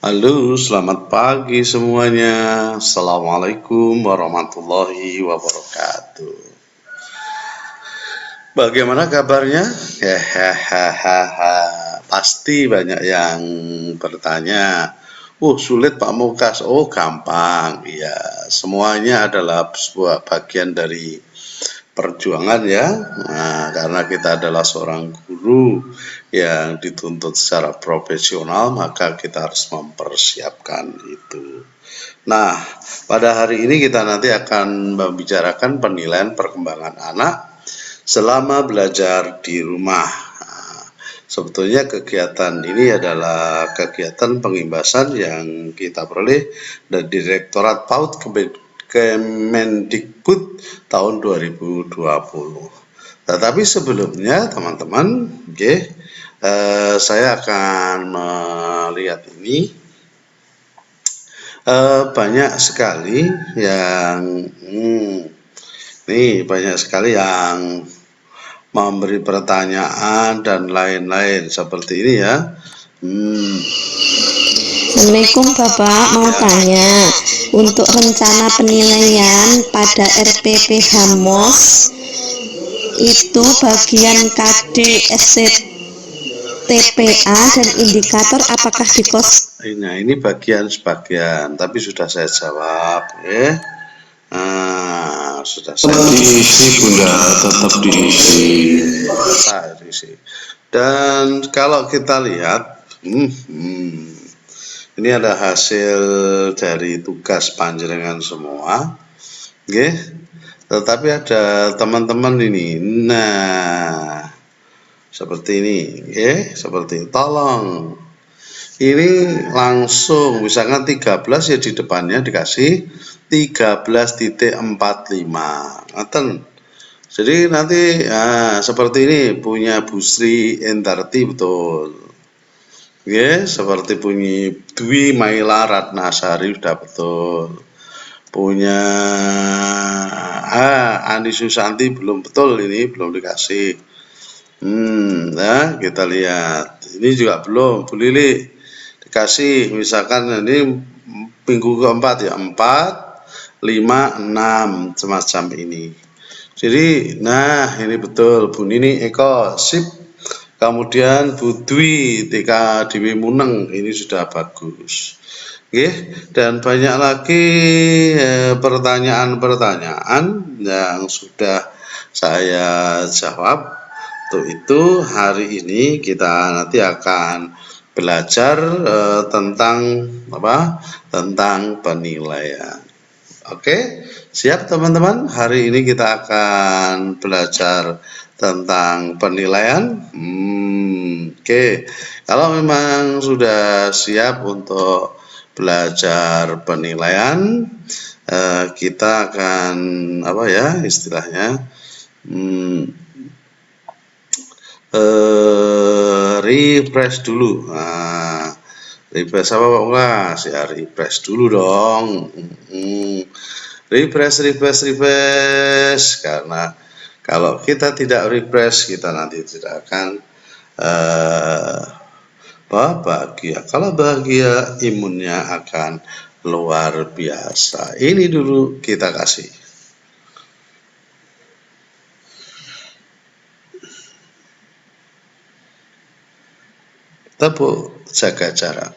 Halo, selamat pagi semuanya. Assalamualaikum warahmatullahi wabarakatuh. Bagaimana kabarnya? Hahaha. Pasti banyak yang bertanya. Sulit Pak Mukas. Oh, gampang. Iya, semuanya adalah sebuah bagian dari perjuangan ya. Nah, karena kita adalah seorang guru yang dituntut secara profesional, maka kita harus mempersiapkan itu. Nah, pada hari ini kita nanti akan membicarakan penilaian perkembangan anak selama belajar di rumah. Nah, sebetulnya kegiatan ini adalah kegiatan pengimbasan yang kita peroleh dari Direktorat PAUD Kemendikbud tahun 2020. Tetapi sebelumnya teman-teman, saya akan melihat ini banyak sekali yang memberi pertanyaan dan lain-lain seperti ini ya. Assalamualaikum Bapak, mau tanya untuk rencana penilaian pada RPPH MOS itu bagian KD SCTPA dan indikator apakah di kos? Nah, ini bagian sebagian, tapi sudah saya jawab ya. Sudah saya diisi Bunda, tetap diisi. Dan kalau kita lihat ini ada hasil dari tugas panjenengan semua, tetapi ada teman-teman ini. Nah, seperti ini, seperti tolong ini langsung misalkan 13 ya di depannya dikasih 13.45. Jadi nanti seperti ini punya Bu Sri Endarti betul. Seperti bunyi Dwi Maila Ratnasari sudah betul. Punya Andi Susanti belum betul, ini belum dikasih. Nah, kita lihat. Ini juga belum, Bu Lili dikasih misalkan ini minggu keempat ya, 4, 5, 6 semacam ini. Jadi nah ini betul Bu Nini Eko sip. Kemudian Bu Dwi TK Dewi Muneng ini sudah bagus. Dan banyak lagi pertanyaan-pertanyaan yang sudah saya jawab. Untuk itu hari ini kita nanti akan belajar tentang tentang penilaian. Oke, siap teman-teman? Hari ini kita akan belajar tentang penilaian. Oke, kalau memang sudah siap untuk belajar penilaian, kita akan istilahnya refresh dulu. Refresh apa Pak Mukas? Ya refresh dulu dong. Refresh karena kalau kita tidak refresh kita nanti tidak akan bahagia. Kalau bahagia imunnya akan luar biasa. Ini dulu kita kasih. Tepuk jaga jarak.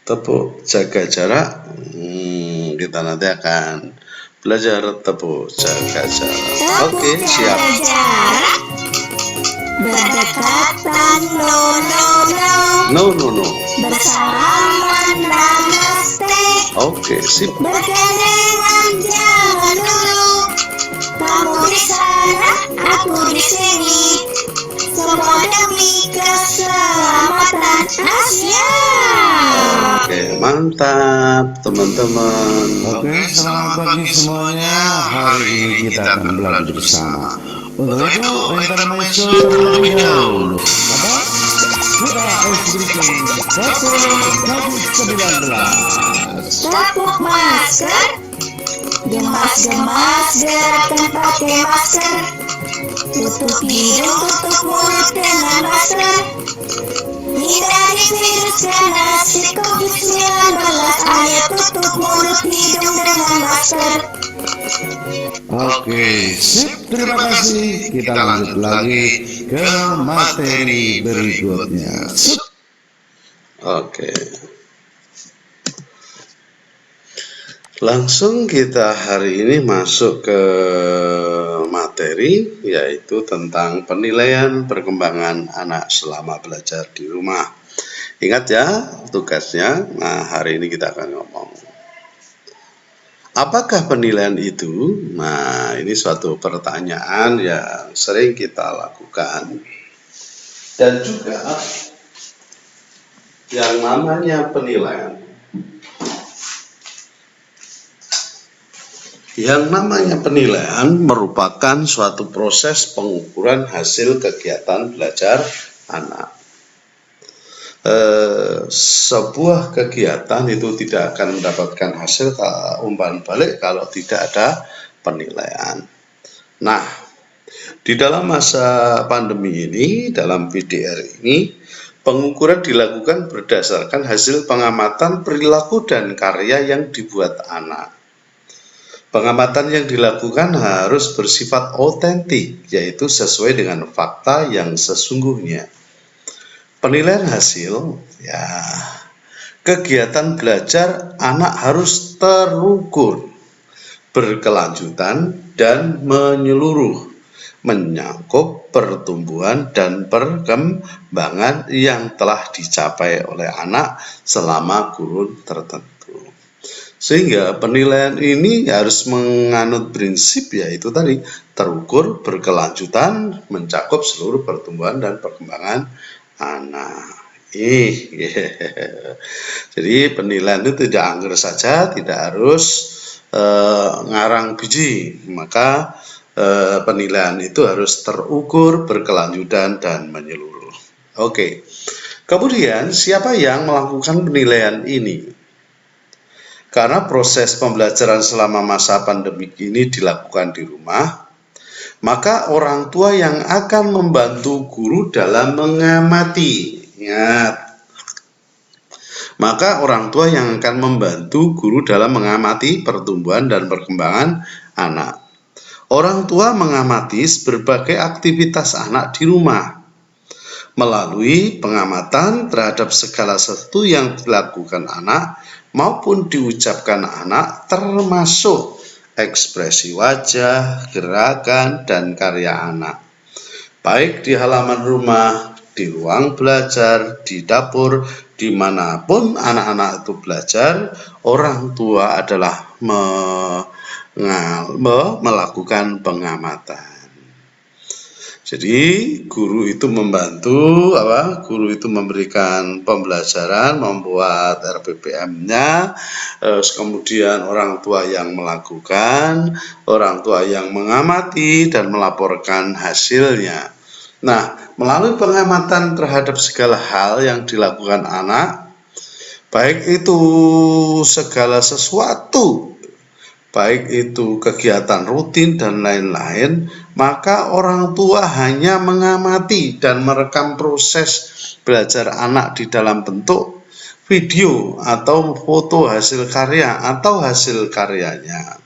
Tepuk jaga jarak. Kita nanti akan belajar tepuk jaga jarak. Oke, siap. Berdekatan no. Bersalaman namaste. Oke, sip. Bergandengan jangan dulu. Kamu di sana, aku di sini. Semua demi keselamatan Asia. Oke, mantap teman-teman. Oke, selamat pagi semuanya. Hari ini kita akan belajar bersama. Untuk itu, intermezzo terlebih dahulu. Apa? SBK COVID-19. Tepuk masker, gemas-gemas gerakan pakai masker, tutup hidung, tutup mulut dengan masker, hindari virus ganas si COVID-19, ayo tutup mulut hidung dengan masker. Oke, sip, terima kasih. Kita lanjut lagi ke materi berikutnya. Oke. Langsung kita hari ini masuk ke materi, yaitu tentang penilaian perkembangan anak selama belajar di rumah. Ingat ya tugasnya. Nah, hari ini kita akan ngomong, apakah penilaian itu? Nah, ini suatu pertanyaan yang sering kita lakukan. Dan juga yang namanya penilaian. Yang namanya penilaian merupakan suatu proses pengukuran hasil kegiatan belajar anak. Sebuah kegiatan itu tidak akan mendapatkan hasil umpan balik kalau tidak ada penilaian. Nah, di dalam masa pandemi ini, dalam VDR ini, pengukuran dilakukan berdasarkan hasil pengamatan perilaku dan karya yang dibuat anak. Pengamatan yang dilakukan harus bersifat otentik, yaitu sesuai dengan fakta yang sesungguhnya. Penilaian hasil, ya, kegiatan belajar anak harus terukur, berkelanjutan, dan menyeluruh, menyangkut pertumbuhan dan perkembangan yang telah dicapai oleh anak selama kurun tertentu. Sehingga penilaian ini harus menganut prinsip, yaitu tadi terukur, berkelanjutan, mencakup seluruh pertumbuhan dan perkembangan anak. Jadi penilaian itu tidak angger saja, tidak harus ngarang biji, maka penilaian itu harus terukur, berkelanjutan, dan menyeluruh. Oke. Kemudian siapa yang melakukan penilaian ini? Karena proses pembelajaran selama masa pandemik ini dilakukan di rumah, maka orang tua yang akan membantu guru dalam mengamati. Ingat, maka orang tua yang akan membantu guru dalam mengamati pertumbuhan dan perkembangan anak. Orang tua mengamati berbagai aktivitas anak di rumah melalui pengamatan terhadap segala sesuatu yang dilakukan anak maupun diucapkan anak, termasuk ekspresi wajah, gerakan, dan karya anak, baik di halaman rumah, di ruang belajar, di dapur, dimanapun anak-anak itu belajar, orang tua adalah melakukan pengamatan. Jadi guru itu membantu, guru itu memberikan pembelajaran, membuat RPPM-nya, kemudian orang tua yang melakukan, orang tua yang mengamati dan melaporkan hasilnya. Nah, melalui pengamatan terhadap segala hal yang dilakukan anak, baik itu segala sesuatu, baik itu kegiatan rutin dan lain-lain, maka orang tua hanya mengamati dan merekam proses belajar anak di dalam bentuk video atau foto hasil karya atau hasil karyanya.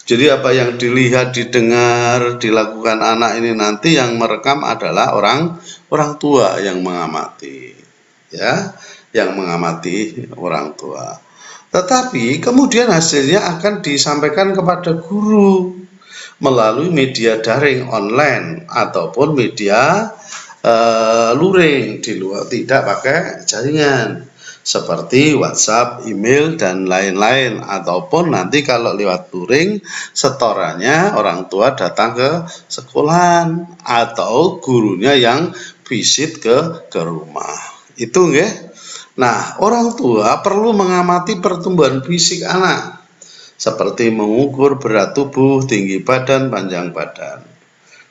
Jadi apa yang dilihat, didengar, dilakukan anak ini nanti yang merekam adalah orang tua yang mengamati, ya, yang mengamati orang tua. Tetapi kemudian hasilnya akan disampaikan kepada guru melalui media daring online ataupun media luring di luar, tidak pakai jaringan seperti WhatsApp, email, dan lain-lain. Ataupun nanti kalau lewat luring, setorannya orang tua datang ke sekolahan atau gurunya yang visit ke rumah. Itu nggih. Nah, orang tua perlu mengamati pertumbuhan fisik anak, seperti mengukur berat tubuh, tinggi badan, panjang badan.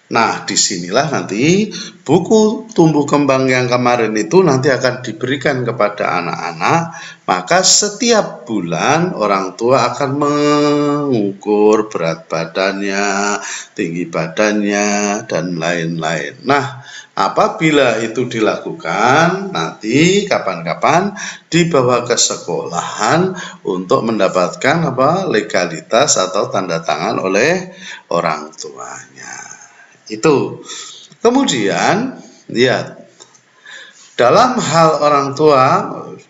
Nah, disinilah nanti buku tumbuh kembang yang kemarin itu nanti akan diberikan kepada anak-anak, maka setiap bulan orang tua akan mengukur berat badannya, tinggi badannya, dan lain-lain. Nah, apabila itu dilakukan, nanti kapan-kapan dibawa ke sekolahan untuk mendapatkan legalitas atau tanda tangan oleh orang tuanya. Itu. Kemudian, lihat, dalam hal orang tua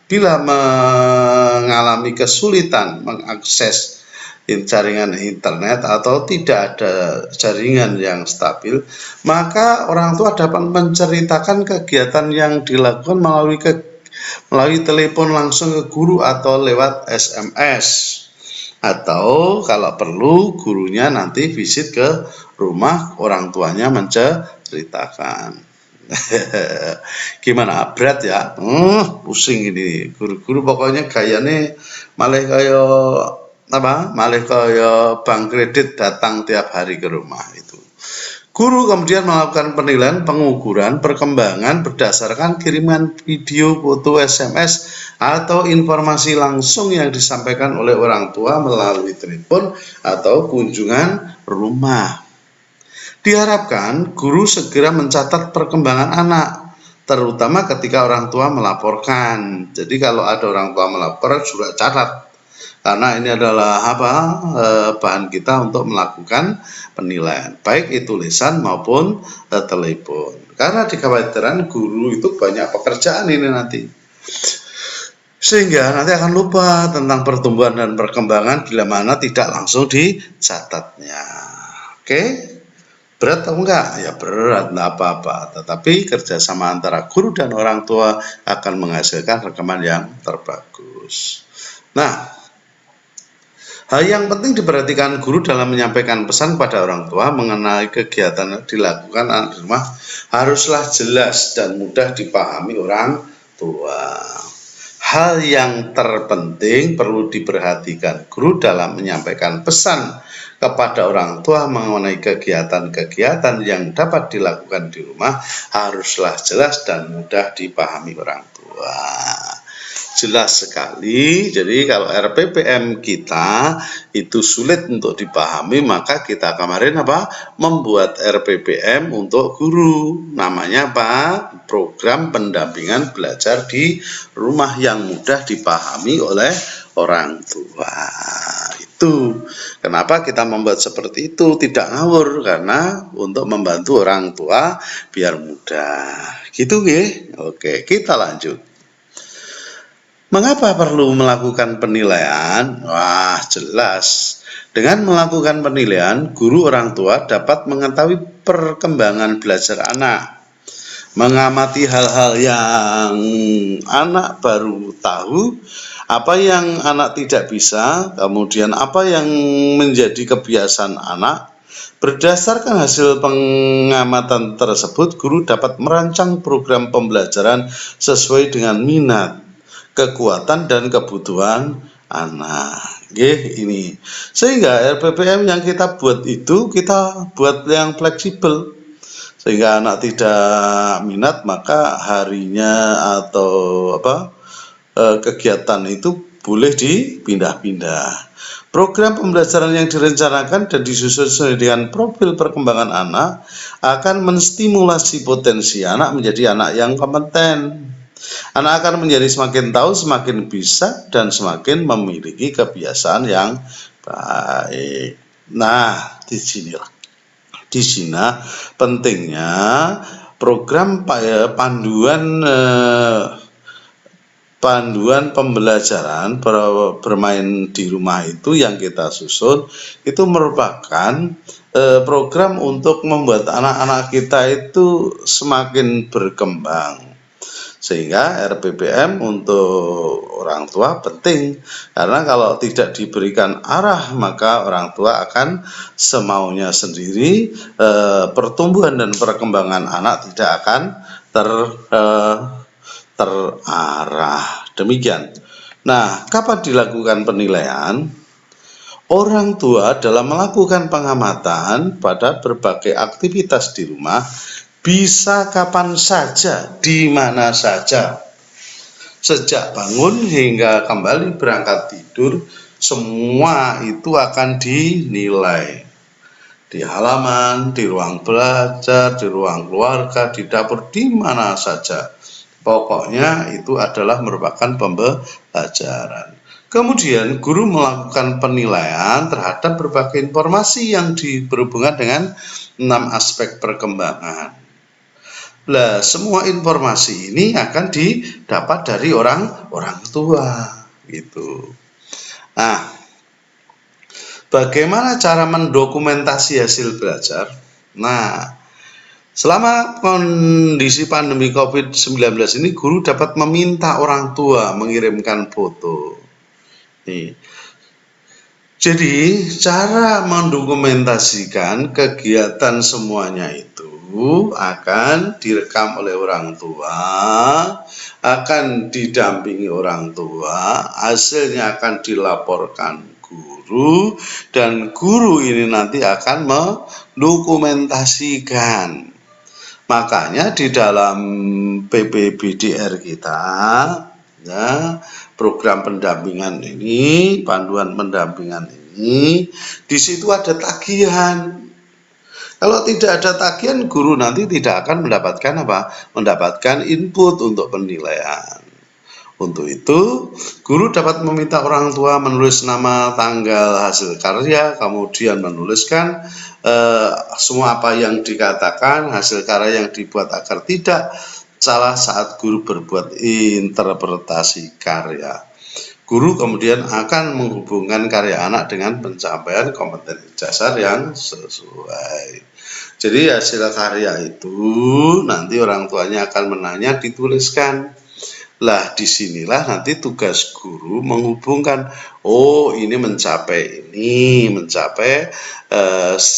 bila mengalami kesulitan mengakses jaringan internet atau tidak ada jaringan yang stabil, maka orang tua dapat menceritakan kegiatan yang dilakukan melalui telepon langsung ke guru atau lewat SMS. Atau kalau perlu gurunya nanti visit ke rumah orang tuanya menceritakan. Gimana, berat ya? Pusing ini guru-guru, pokoknya gayanya malah kayak bank kredit datang tiap hari ke rumah itu. Guru kemudian melakukan penilaian pengukuran perkembangan berdasarkan kiriman video, foto, SMS, atau informasi langsung yang disampaikan oleh orang tua melalui telepon atau kunjungan rumah. Diharapkan guru segera mencatat perkembangan anak, terutama ketika orang tua melaporkan. Jadi kalau ada orang tua melapor, sudah catat. Karena ini adalah bahan kita untuk melakukan penilaian, baik itu lisan maupun telepon. Karena dikhawatirkan guru itu banyak pekerjaan ini nanti, sehingga nanti akan lupa tentang pertumbuhan dan perkembangan bila mana tidak langsung dicatatnya. Oke, berat atau enggak? Ya berat, enggak apa-apa. Tetapi kerjasama antara guru dan orang tua akan menghasilkan rekaman yang terbagus. Nah, hal yang penting diperhatikan guru dalam menyampaikan pesan kepada orang tua mengenai kegiatan yang dilakukan anak di rumah haruslah jelas dan mudah dipahami orang tua. Hal yang terpenting perlu diperhatikan guru dalam menyampaikan pesan kepada orang tua mengenai kegiatan-kegiatan yang dapat dilakukan di rumah haruslah jelas dan mudah dipahami orang tua. Jelas sekali. Jadi kalau RPPM kita itu sulit untuk dipahami, maka kita kemarin membuat RPPM untuk guru. Namanya Program pendampingan belajar di rumah yang mudah dipahami oleh orang tua. Itu kenapa kita membuat seperti itu, tidak ngawur, karena untuk membantu orang tua biar mudah. Gitu ya. Oke, kita lanjut. Mengapa perlu melakukan penilaian? Wah, jelas. Dengan melakukan penilaian, guru orang tua dapat mengetahui perkembangan belajar anak, mengamati hal-hal yang anak baru tahu, apa yang anak tidak bisa, kemudian apa yang menjadi kebiasaan anak. Berdasarkan hasil pengamatan tersebut, guru dapat merancang program pembelajaran sesuai dengan minat, kekuatan dan kebutuhan anak. Ini sehingga RPPM yang kita buat itu kita buat yang fleksibel, sehingga anak tidak minat maka harinya atau kegiatan itu boleh dipindah-pindah. Program pembelajaran yang direncanakan dan disusun sesuai dengan profil perkembangan anak akan menstimulasi potensi anak menjadi anak yang kompeten. Anak akan menjadi semakin tahu, semakin bisa, dan semakin memiliki kebiasaan yang baik. Nah, di sini pentingnya program panduan pembelajaran bermain di rumah itu yang kita susun itu merupakan program untuk membuat anak-anak kita itu semakin berkembang. Sehingga RPPM untuk orang tua penting, karena kalau tidak diberikan arah maka orang tua akan semaunya sendiri, pertumbuhan dan perkembangan anak tidak akan terarah. Demikian. Nah, kapan dilakukan penilaian? Orang tua dalam melakukan pengamatan pada berbagai aktivitas di rumah bisa kapan saja, di mana saja. Sejak bangun hingga kembali berangkat tidur, semua itu akan dinilai. Di halaman, di ruang belajar, di ruang keluarga, di dapur, di mana saja. Pokoknya itu adalah merupakan pembelajaran. Kemudian guru melakukan penilaian terhadap berbagai informasi yang berhubungan dengan 6 aspek perkembangan. Nah, semua informasi ini akan didapat dari orang tua gitu. Nah, bagaimana cara mendokumentasi hasil belajar? Nah, selama kondisi pandemi COVID-19 ini, guru dapat meminta orang tua mengirimkan foto. Nih. Jadi, cara mendokumentasikan kegiatan semuanya itu akan direkam oleh orang tua, akan didampingi orang tua, hasilnya akan dilaporkan guru, dan guru ini nanti akan mendokumentasikan. Makanya di dalam PPBDR kita, ya, program pendampingan ini, panduan pendampingan ini, di situ ada tagihan. Kalau tidak ada tagihan, guru nanti tidak akan mendapatkan apa? Mendapatkan input untuk penilaian. Untuk itu, guru dapat meminta orang tua menulis nama, tanggal, hasil karya, kemudian menuliskan semua apa yang dikatakan, hasil karya yang dibuat agar tidak salah saat guru berbuat interpretasi karya. Guru kemudian akan menghubungkan karya anak dengan pencapaian kompetensi dasar yang sesuai. Jadi hasil karya itu nanti orang tuanya akan menanya, dituliskan. Lah, disinilah nanti tugas guru menghubungkan, oh ini mencapai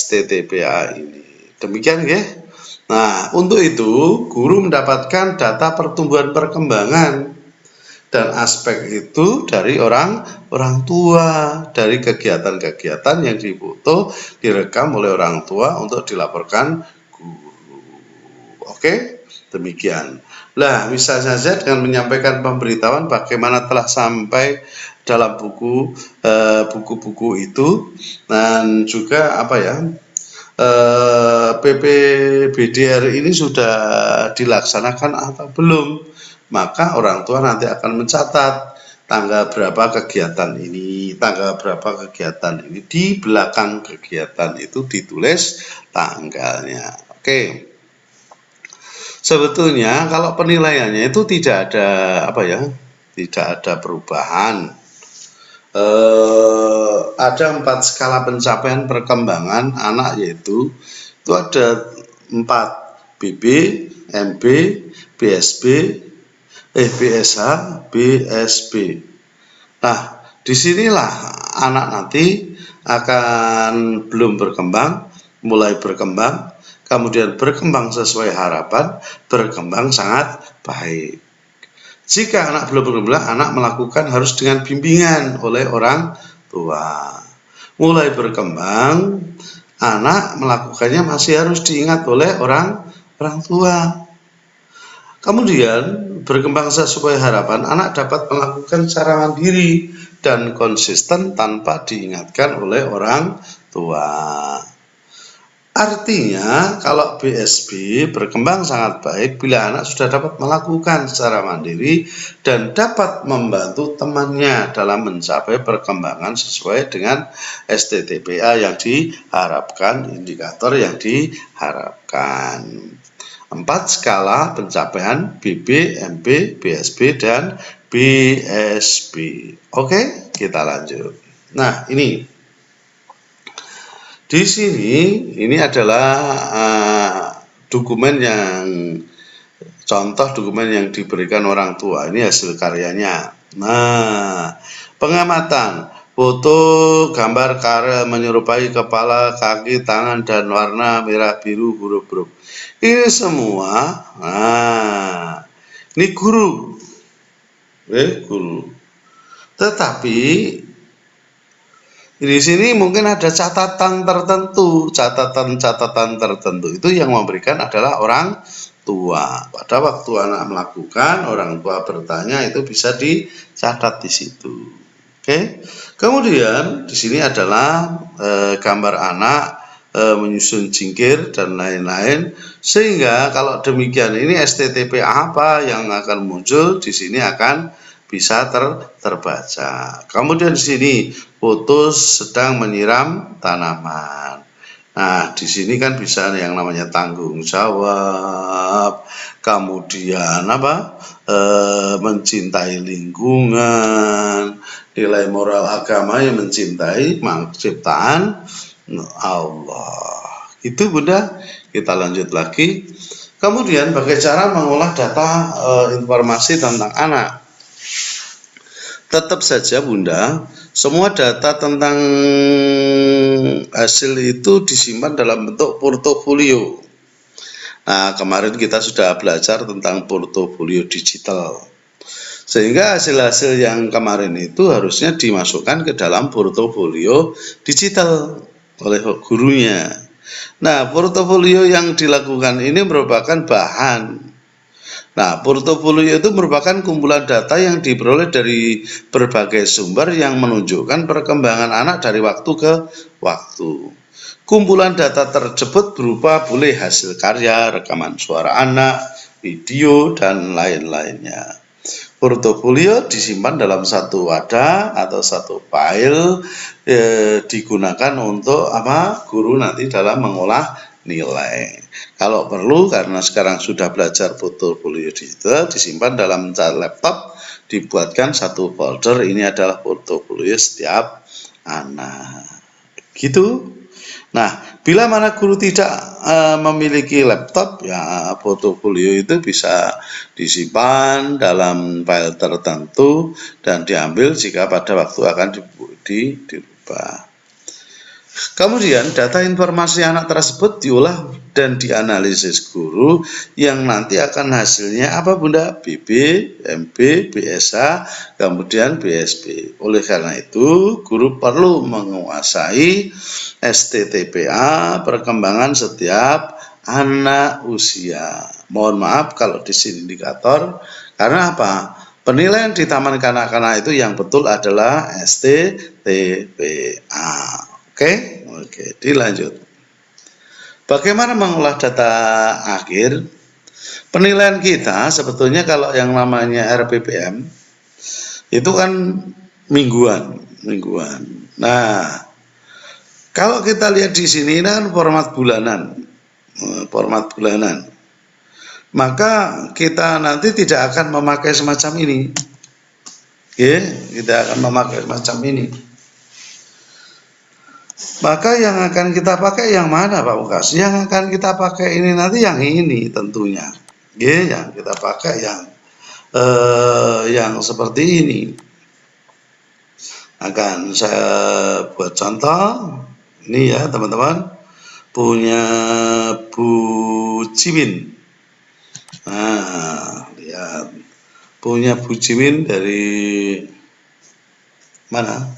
TTPA ini. Demikian ya. Nah, untuk itu guru mendapatkan data pertumbuhan perkembangan dan aspek itu dari orang tua, dari kegiatan-kegiatan yang difoto, direkam oleh orang tua untuk dilaporkan guru. Oke, demikian. Lah, bisa saja dengan menyampaikan pemberitahuan bagaimana telah sampai dalam buku-buku itu, dan juga apa ya, PPBDR ini sudah dilaksanakan atau belum. Maka orang tua nanti akan mencatat tanggal berapa kegiatan ini, di belakang kegiatan itu ditulis tanggalnya. Oke. Sebetulnya kalau penilaiannya itu tidak ada perubahan. Ada 4 skala pencapaian perkembangan anak, yaitu itu ada 4, BB, MB, BSB, BSH, BSB. Nah, disinilah anak nanti akan belum berkembang, mulai berkembang, kemudian berkembang sesuai harapan, berkembang sangat baik. Jika anak belum berkembang, anak melakukan harus dengan bimbingan oleh orang tua. Mulai berkembang, anak melakukannya masih harus diingat oleh orang tua. Kemudian berkembang sesuai harapan, anak dapat melakukan secara mandiri dan konsisten tanpa diingatkan oleh orang tua. Artinya, kalau BSB berkembang sangat baik bila anak sudah dapat melakukan secara mandiri dan dapat membantu temannya dalam mencapai perkembangan sesuai dengan STTPA yang diharapkan, indikator yang diharapkan. 4 skala pencapaian BB, MB, BSB, dan BSB. Oke, kita lanjut. Nah, ini. Di sini ini adalah contoh dokumen yang diberikan orang tua. Ini hasil karyanya. Nah, pengamatan, foto, gambar karel menyerupai kepala, kaki, tangan, dan warna merah, biru, huruf-huruf. Ini semua, ini guru. Tetapi Di sini mungkin ada catatan tertentu, catatan-catatan tertentu itu yang memberikan adalah orang tua. Pada waktu anak melakukan, orang tua bertanya, itu bisa dicatat di situ. Oke. Kemudian di sini adalah gambar anak menyusun jingkir dan lain-lain, sehingga kalau demikian ini STTP apa yang akan muncul di sini akan bisa terbaca. Kemudian di sini foto sedang menyiram tanaman. Nah, di sini kan bisa yang namanya tanggung jawab, kemudian apa? Mencintai lingkungan, nilai moral agama yang mencintai ciptaan Allah. Itu Bunda, kita lanjut lagi. Kemudian bagaimana cara mengolah data informasi tentang anak. Tetap saja Bunda, semua data tentang hasil itu disimpan dalam bentuk portofolio. Nah, kemarin kita sudah belajar tentang portofolio digital. Sehingga hasil-hasil yang kemarin itu harusnya dimasukkan ke dalam portofolio digital oleh gurunya. Nah, portofolio yang dilakukan ini merupakan bahan. Nah, portofolio itu merupakan kumpulan data yang diperoleh dari berbagai sumber yang menunjukkan perkembangan anak dari waktu ke waktu. Kumpulan data tersebut berupa boleh hasil karya, rekaman suara anak, video, dan lain-lainnya. Portofolio disimpan dalam satu wadah atau satu file, digunakan untuk apa? Guru nanti dalam mengolah nilai. Kalau perlu, karena sekarang sudah belajar portofolio digital, disimpan dalam laptop, dibuatkan satu folder, ini adalah portofolio setiap anak. Gitu. Nah, bila mana guru tidak memiliki laptop, ya portofolio itu bisa disimpan dalam file tertentu dan diambil jika pada waktu akan dirubah. Kemudian data informasi anak tersebut diolah dan dianalisis guru yang nanti akan hasilnya apa Bunda? BB, MB, BSA, kemudian BSB. Oleh karena itu guru perlu menguasai STTPA perkembangan setiap anak usia. Mohon maaf kalau di sini indikator, karena apa? Penilaian di taman kanak-kanak itu yang betul adalah STTPA. Oke, dilanjut. Bagaimana mengolah data akhir? Penilaian kita sebetulnya kalau yang namanya RPPM itu kan mingguan. Nah, kalau kita lihat di sini kan format bulanan. Maka kita nanti tidak akan memakai semacam ini. Kita akan memakai semacam ini. Maka yang akan kita pakai yang mana Pak Ukas? Yang akan kita pakai ini nanti yang ini tentunya. Yang kita pakai yang seperti ini. Akan saya buat contoh. Ini ya teman-teman. Punya Bu Cimin. Nah, lihat. Punya Bu Cimin dari mana?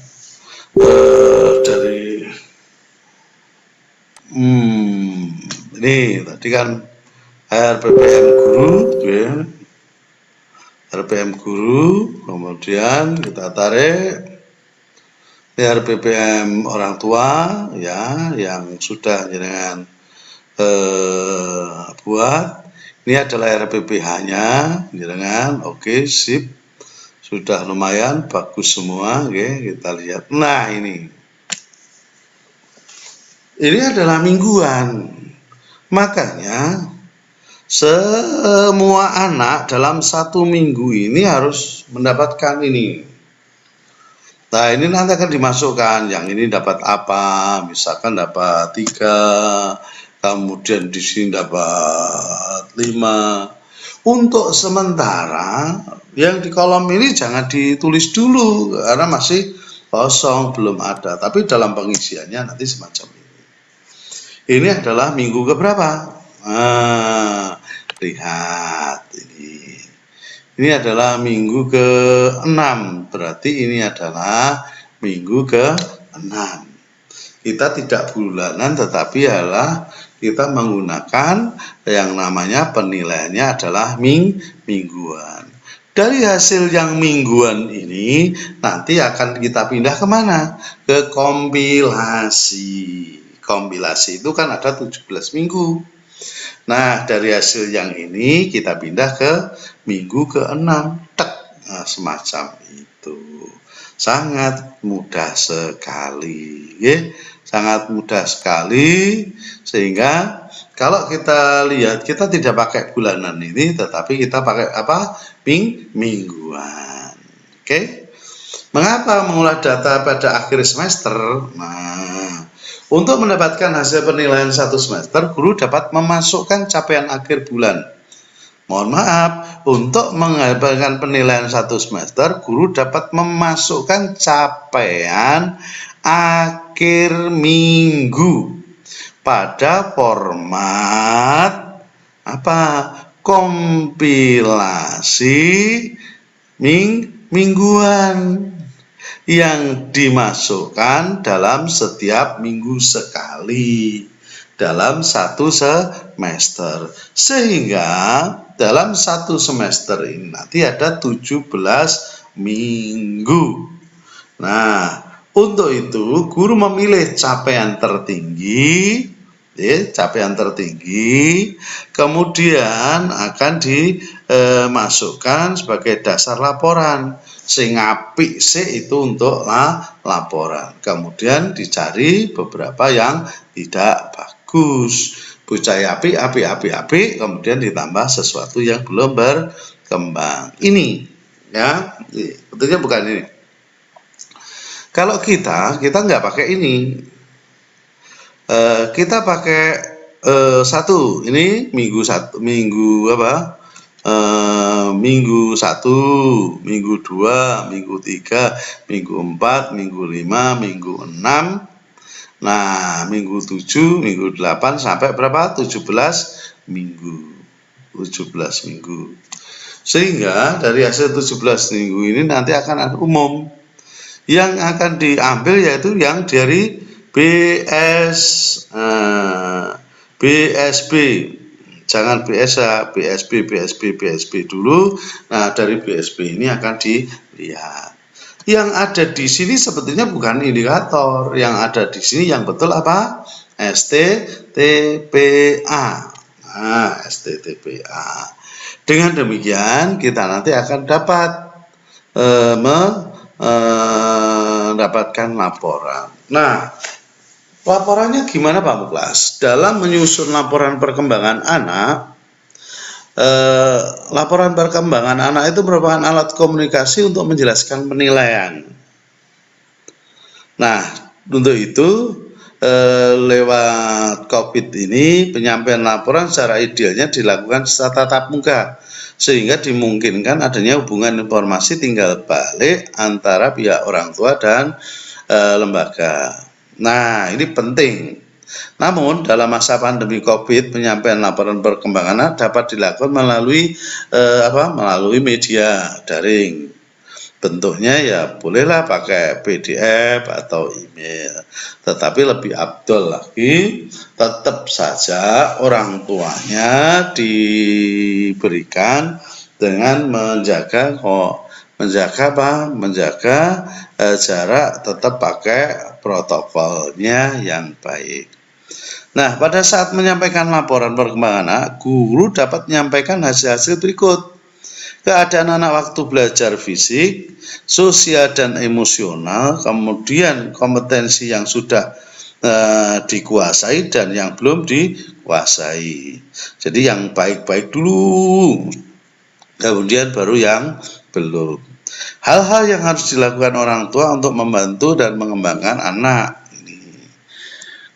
Dari ini tadi kan RPPM guru, ya. RPPM guru, kemudian kita tarik RPPM orang tua, ya, yang sudah dengan buat. Ini adalah RPPH-nya, dengan oke, sip, sudah lumayan bagus semua, kita lihat. Nah ini adalah mingguan, makanya semua anak dalam satu minggu ini harus mendapatkan ini. Nah ini nanti akan dimasukkan, yang ini dapat apa, misalkan dapat 3, kemudian di sini dapat 5. Untuk sementara yang di kolom ini jangan ditulis dulu karena masih kosong, belum ada, tapi dalam pengisiannya nanti semacam ini. Ini adalah minggu keberapa? Lihat ini. Ini adalah minggu ke-6, berarti ini adalah minggu ke-7. 6. Kita tidak bulanan, tetapi adalah kita menggunakan yang namanya penilaiannya adalah mingguan. Dari hasil yang mingguan ini nanti akan kita pindah kemana? Ke kompilasi. Kompilasi itu kan ada 17 minggu. Nah, dari hasil yang ini kita pindah ke minggu ke-6. Nah, semacam itu. Sangat mudah sekali, ya. Sangat mudah sekali, sehingga kalau kita lihat kita tidak pakai bulanan ini, tetapi kita pakai apa? Mingguan. Oke. Mengapa mengolah data pada akhir semester? Nah, untuk mendapatkan hasil penilaian satu semester, guru dapat memasukkan capaian akhir bulan. Mohon maaf, untuk menghasilkan penilaian satu semester, guru dapat memasukkan capaian akhir minggu pada format apa? Kompilasi mingguan yang dimasukkan dalam setiap minggu sekali dalam satu semester, sehingga dalam satu semester ini nanti ada 17 minggu. Nah, untuk itu guru memilih capaian tertinggi, capaian tertinggi, kemudian akan dimasukkan sebagai dasar laporan. Sing apik sih itu untuk laporan. Kemudian dicari beberapa yang tidak bagus. Bocah apik, kemudian ditambah sesuatu yang belum berkembang. Ini, ya, betulnya bukan ini. Kalau kita nggak pakai ini, kita pakai satu. Ini minggu 1, minggu apa? Minggu 1, minggu 2, minggu 3, minggu 4, minggu 5, minggu 6. Nah, minggu 7, minggu 8 sampai berapa? 17 minggu. 17 minggu. Sehingga dari hasil 17 minggu ini nanti akan ada umum. Yang akan diambil yaitu yang dari BSB. Jangan BSA, BSB dulu. Nah, dari BSB ini akan dilihat. Yang ada di sini sebetulnya bukan indikator. Yang ada di sini yang betul apa? STTPA. Nah, STTPA. Dengan demikian kita nanti akan dapat mendapatkan laporan. Nah, laporannya gimana Pak Muklas? Dalam menyusun laporan perkembangan anak, laporan perkembangan anak itu merupakan alat komunikasi untuk menjelaskan penilaian. Nah, untuk itu lewat COVID ini penyampaian laporan secara idealnya dilakukan secara tatap muka, sehingga dimungkinkan adanya hubungan informasi tinggal balik antara pihak orang tua dan lembaga. Nah, ini penting. Namun dalam masa pandemi COVID, penyampaian laporan perkembangan anak dapat dilakukan melalui melalui media daring. Bentuknya ya bolehlah pakai PDF atau email. Tetapi lebih afdol lagi, tetap saja orang tuanya diberikan dengan menjaga jarak, tetap pakai protokolnya yang baik. Nah, pada saat menyampaikan laporan perkembangan anak, guru dapat menyampaikan hasil-hasil berikut. Keadaan anak waktu belajar fisik, sosial dan emosional, kemudian kompetensi yang sudah dikuasai dan yang belum dikuasai. Jadi yang baik-baik dulu, kemudian baru yang belum. Hal-hal yang harus dilakukan orang tua untuk membantu dan mengembangkan anak.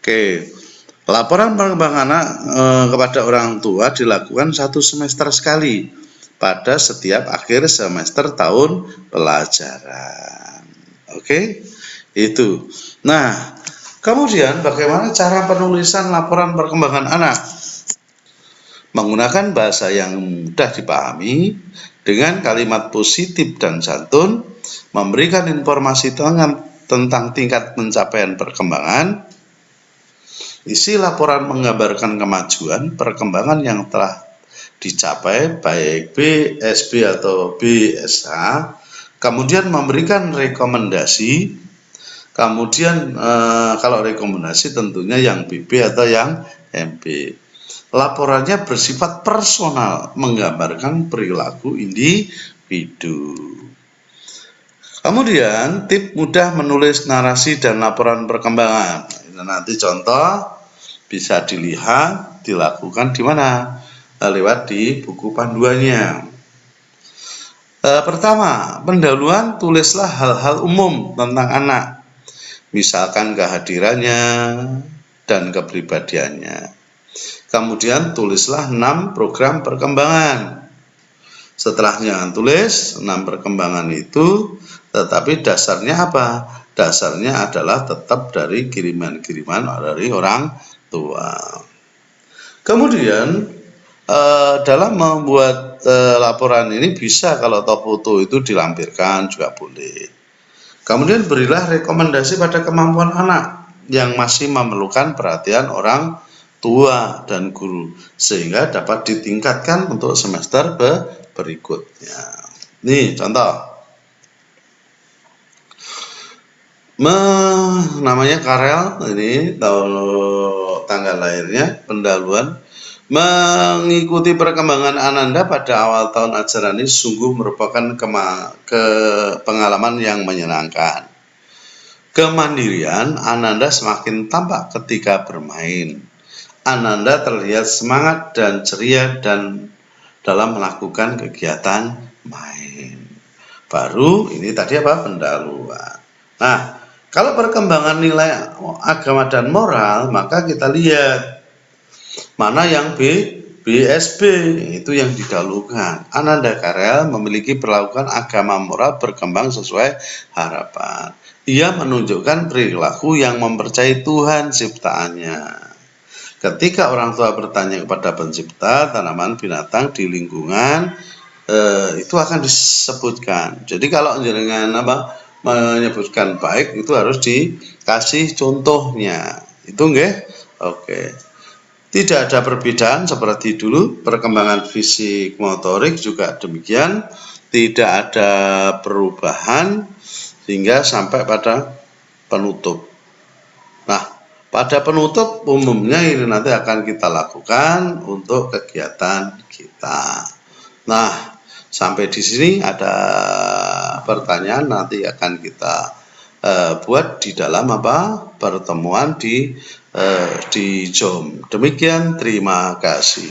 Oke. Laporan perkembangan anak kepada orang tua dilakukan 1 semester sekali pada setiap akhir semester tahun pelajaran. Oke, itu. Nah, kemudian bagaimana cara penulisan laporan perkembangan anak? Menggunakan bahasa yang mudah dipahami dengan kalimat positif dan santun, memberikan informasi tentang tingkat pencapaian perkembangan. Isi laporan menggambarkan kemajuan perkembangan yang telah dicapai baik BSB atau BSH, kemudian memberikan rekomendasi. Kemudian kalau rekomendasi tentunya yang BB atau yang MB. Laporannya bersifat personal, menggambarkan perilaku individu. Kemudian tip mudah menulis narasi dan laporan perkembangan. Ini nanti contoh bisa dilihat, dilakukan di mana? Lewat di buku panduannya. Pertama, pendahuluan, tulislah hal-hal umum tentang anak, misalkan kehadirannya dan kepribadiannya. Kemudian tulislah 6 program perkembangan. Setelahnya tulis 6 perkembangan itu, tetapi dasarnya apa? Dasarnya adalah tetap dari kiriman-kiriman dari orang tua. Kemudian dalam membuat laporan ini bisa kalau foto itu dilampirkan juga boleh. Kemudian berilah rekomendasi pada kemampuan anak yang masih memerlukan perhatian orang tua dan guru sehingga dapat ditingkatkan untuk semester berikutnya. Nih contoh. Namanya Karel, ini tanggal lahirnya, pendahuluan. Mengikuti perkembangan Ananda pada awal tahun ajaran ini sungguh merupakan pengalaman yang menyenangkan. Kemandirian Ananda semakin tampak ketika bermain. Ananda terlihat semangat dan ceria dan dalam melakukan kegiatan main. Baru ini tadi apa? Pendahuluan. Nah, kalau perkembangan nilai agama dan moral, maka kita lihat mana yang BSB, itu yang didahulukan. Ananda Karel memiliki perlakuan agama moral berkembang sesuai harapan. Ia menunjukkan perilaku yang mempercayai Tuhan ciptaannya. Ketika orang tua bertanya kepada pencipta tanaman binatang di lingkungan, itu akan disebutkan. Jadi kalau jenengan menyebutkan baik itu harus dikasih contohnya. Itu nggih? Oke. Tidak ada perbedaan seperti dulu, perkembangan fisik motorik juga demikian, tidak ada perubahan hingga sampai pada penutup. Nah, pada penutup umumnya ini nanti akan kita lakukan untuk kegiatan kita. Nah, sampai di sini ada pertanyaan nanti akan kita buat di dalam pertemuan di Zoom. Demikian, terima kasih.